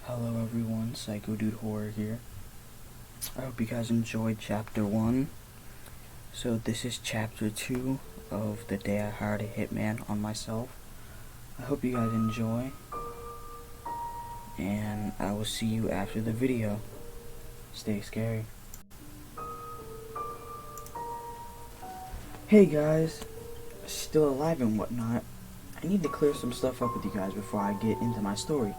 Hello everyone, Psycho Dude Horror here. I hope you guys enjoyed chapter 1. So this is chapter 2 of The Day I Hired a Hitman on Myself. I hope you guys enjoy, and I will see you after the video. Stay scary. Hey guys, still alive and whatnot. I need to clear some stuff up with you guys before I get into my story.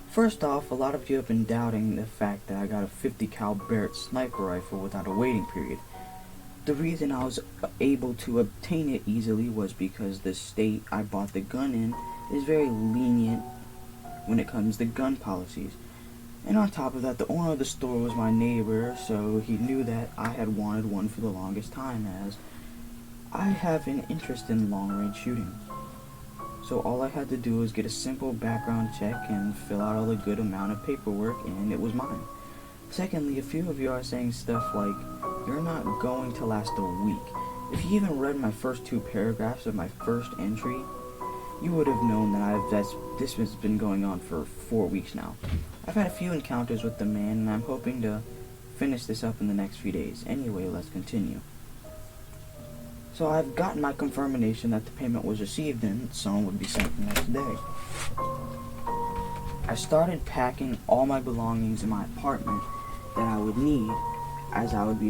First off, a lot of you have been doubting the fact that I got a 50 cal Barrett sniper rifle without a waiting period. The reason I was able to obtain it easily was because the state I bought the gun in is very lenient when it comes to gun policies. And on top of that, the owner of the store was my neighbor, so he knew that I had wanted one for the longest time, as I have an interest in long-range shooting. So all I had to do was get a simple background check and fill out all a good amount of paperwork, and it was mine. Secondly, a few of you are saying stuff like, "You're not going to last a week." If you even read my first 2 paragraphs of my first entry, you would have known that this has been going on for 4 weeks now. I've had a few encounters with the man, and I'm hoping to finish this up in the next few days. Anyway, let's continue. So I've gotten my confirmation that the payment was received and someone would be sent the next day. I started packing all my belongings in my apartment that I would need, as I would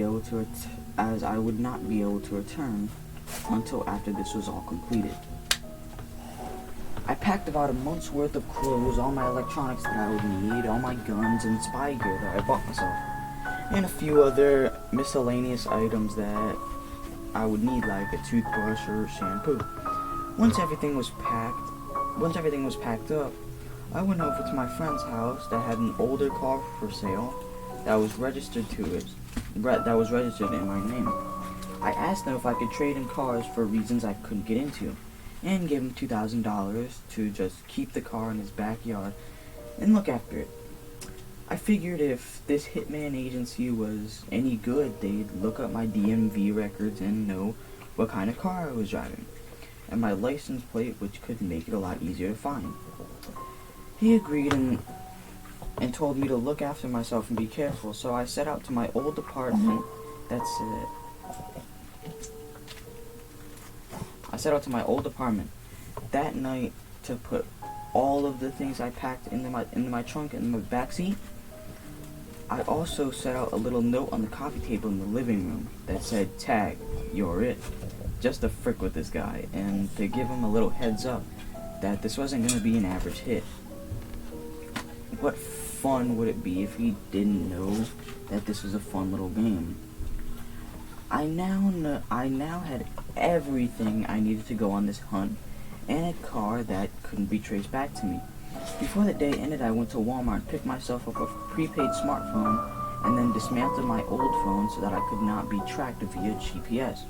not be able to return until after this was all completed. I packed about a month's worth of clothes, all my electronics that I would need, all my guns and spy gear that I bought myself, and a few other miscellaneous items that I would need, like a toothbrush or shampoo. Once everything was packed up, I went over to my friend's house that had an older car for sale that was registered in my name. I asked them if I could trade in cars for reasons I couldn't get into, and gave him $2,000 to just keep the car in his backyard and look after it. I figured if this hitman agency was any good, they'd look up my DMV records and know what kind of car I was driving, and my license plate, which could make it a lot easier to find. He agreed and told me to look after myself and be careful, so I set out to my old apartment. That night to put all of the things I packed into my trunk in the back seat. I also set out a little note on the coffee table in the living room that said, "Tag, you're it," just to frick with this guy, and to give him a little heads up that this wasn't going to be an average hit. What fun would it be if he didn't know that this was a fun little game? I now had everything I needed to go on this hunt, and a car that couldn't be traced back to me. Before the day ended, I went to Walmart, picked myself up a prepaid smartphone, and then dismantled my old phone so that I could not be tracked via GPS.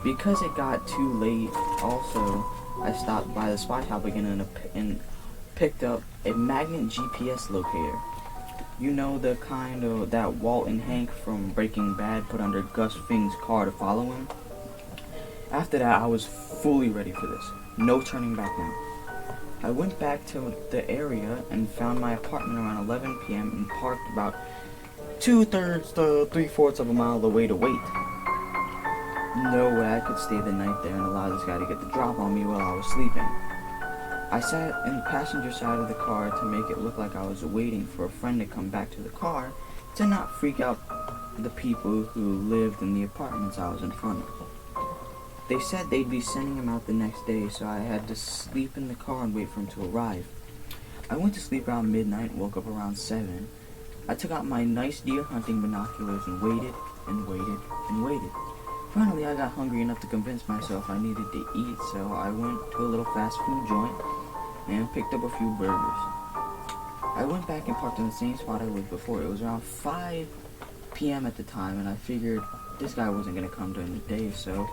Because it got too late, also, I stopped by the spy shop again and picked up a magnet GPS locator. You know, the kind of that Walt and Hank from Breaking Bad put under Gus Fring's car to follow him. After that, I was fully ready for this. No turning back now. I went back to the area and found my apartment around 11 p.m. and parked about 2/3 to 3/4 of a mile away to wait. No way I could stay the night there and allow this guy to get the drop on me while I was sleeping. I sat in the passenger side of the car to make it look like I was waiting for a friend to come back to the car to not freak out the people who lived in the apartments I was in front of. They said they'd be sending him out the next day, so I had to sleep in the car and wait for him to arrive. I went to sleep around midnight and woke up around 7. I took out my nice deer hunting binoculars and waited and waited and waited. Finally, I got hungry enough to convince myself I needed to eat, so I went to a little fast food joint and picked up a few burgers. I went back and parked in the same spot I lived before. It was around 5 p.m. at the time, and I figured this guy wasn't going to come during the day, so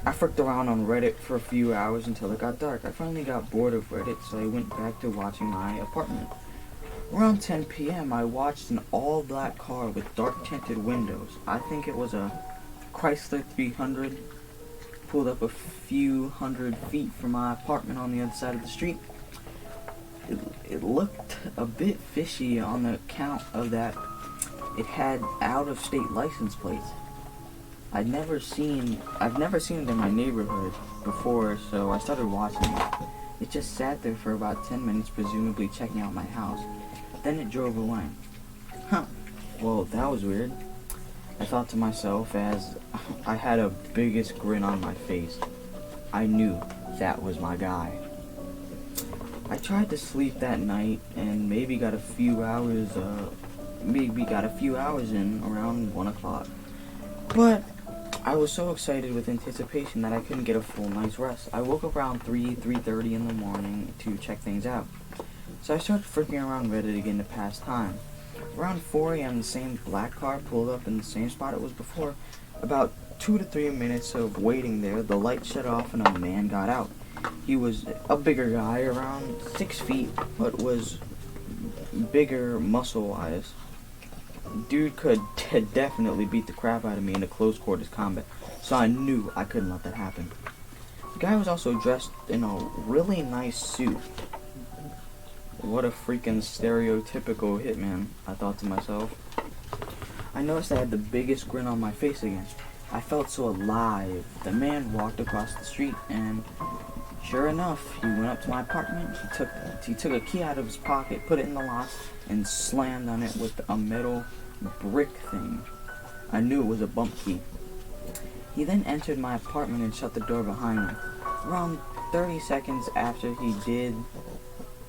I fricked around on Reddit for a few hours until it got dark. I finally got bored of Reddit, so I went back to watching my apartment. Around 10 p.m., I watched an all-black car with dark-tinted windows. I think it was a Chrysler 300, pulled up a few hundred feet from my apartment on the other side of the street. it looked a bit fishy on the account of that it had out-of-state license plates. I've never seen it in my neighborhood before, so I started watching it. It just sat there for about 10 minutes, presumably checking out my house. Then it drove away. Huh, well, that was weird, I thought to myself as I had a biggest grin on my face. I knew that was my guy. I tried to sleep that night and maybe got a few hours in around 1 o'clock. But I was so excited with anticipation that I couldn't get a full night's rest. I woke up around 3:30 in the morning to check things out. So I started freaking around Reddit again to pass time. Around 4 a.m. the same black car pulled up in the same spot it was before. About 2 to 3 minutes of waiting there, the light shut off and a man got out. He was a bigger guy, around 6 feet, but was bigger muscle-wise. Dude could definitely beat the crap out of me in a close quarters combat, so I knew I couldn't let that happen. The guy was also dressed in a really nice suit. What a freaking stereotypical hitman, I thought to myself. I noticed I had the biggest grin on my face again. I felt so alive. The man walked across the street and sure enough, he went up to my apartment. He took a key out of his pocket, put it in the lock, and slammed on it with a metal brick thing. I knew it was a bump key. He then entered my apartment and shut the door behind him. Around 30 seconds after he did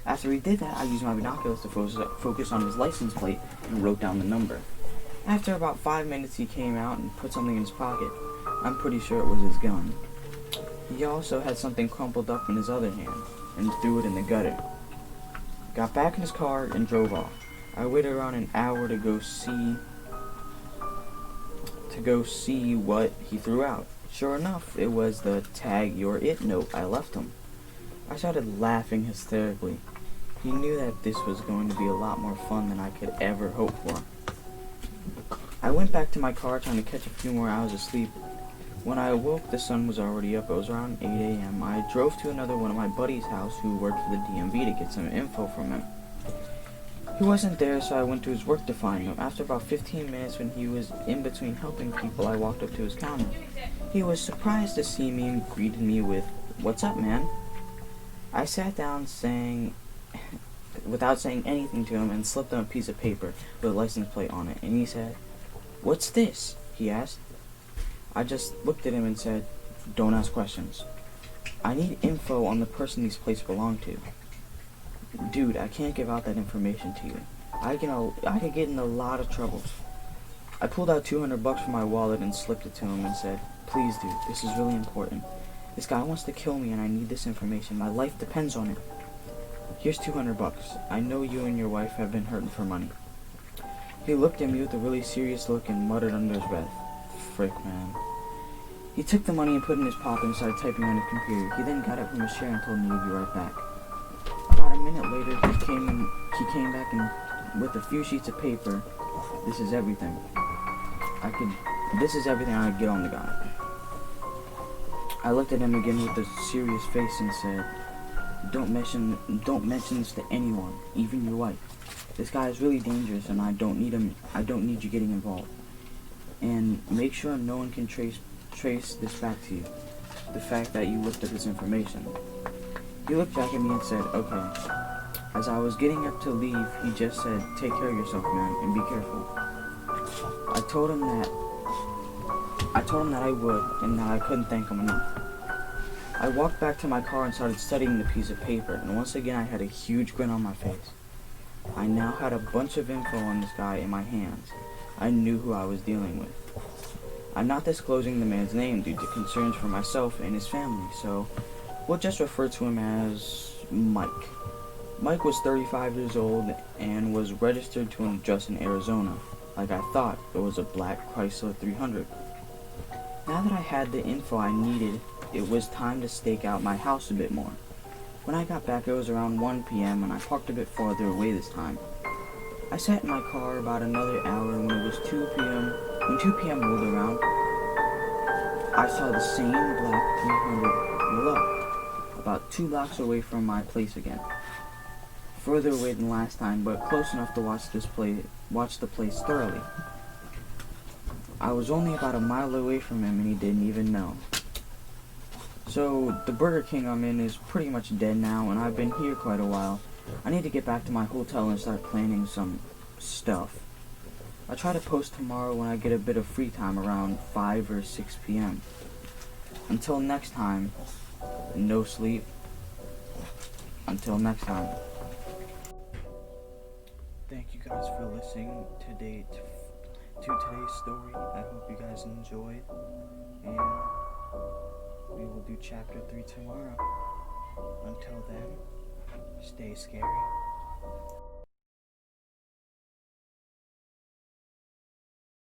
that, I used my binoculars to focus on his license plate and wrote down the number. After about 5 minutes, he came out and put something in his pocket. I'm pretty sure it was his gun. He also had something crumpled up in his other hand and threw it in the gutter. Got back in his car and drove off. I waited around an hour to go see what he threw out. Sure enough, it was the "Tag You're It" note I left him. I started laughing hysterically. He knew that this was going to be a lot more fun than I could ever hope for. I went back to my car trying to catch a few more hours of sleep. When I awoke, the sun was already up. It was around 8 a.m. I drove to another one of my buddy's house who worked for the DMV to get some info from him. He wasn't there, so I went to his work to find him. After about 15 minutes, when he was in between helping people, I walked up to his counter. He was surprised to see me and greeted me with, "What's up, man?" I sat down without saying anything to him and slipped him a piece of paper with a license plate on it, and he said, "What's this?" he asked. I just looked at him and said, "Don't ask questions. I need info on the person these plates belong to." "Dude, I can't give out that information to you. I could get in a lot of trouble." I pulled out $200 from my wallet and slipped it to him and said, "Please, dude, this is really important. This guy wants to kill me and I need this information. My life depends on it. Here's $200. I know you and your wife have been hurting for money." He looked at me with a really serious look and muttered under his breath, "Frick, man." He took the money and put it in his pocket and started typing on his computer. He then got up from his chair and told me he'd be right back. About a minute later, he came back and with a few sheets of paper. This is everything I could get on the guy. I looked at him again with a serious face and said, Don't mention this to anyone, even your wife. This guy is really dangerous and I don't need you getting involved. And make sure no one can trace this back to you. The fact that you looked up this information." He looked back at me and said, "Okay." As I was getting up to leave, he just said, "Take care of yourself, man, and be careful." I told him that I would, and that I couldn't thank him enough. I walked back to my car and started studying the piece of paper, and once again I had a huge grin on my face. I now had a bunch of info on this guy in my hands. I knew who I was dealing with. I'm not disclosing the man's name due to concerns for myself and his family, so we'll just refer to him as Mike. Mike was 35 years old and was registered to an address in Arizona. Like I thought, it was a black Chrysler 300. Now that I had the info I needed, it was time to stake out my house a bit more. When I got back, it was around 1 p.m. and I parked a bit farther away this time. I sat in my car about another hour, and when it was 2 p.m., when 2 p.m. rolled around, I saw the same black 300 roll up, about 2 blocks away from my place again. further away than last time, but close enough to watch the place thoroughly. I was only about a mile away from him and he didn't even know. So the Burger King I'm in is pretty much dead now, and I've been here quite a while. I need to get back to my hotel and start planning some stuff. I'll try to post tomorrow when I get a bit of free time around 5 or 6 p.m. Until next time, no sleep. Until next time. Thank you guys for listening to today's story. I hope you guys enjoyed, and we will do chapter 3 tomorrow. Until then, stay scary.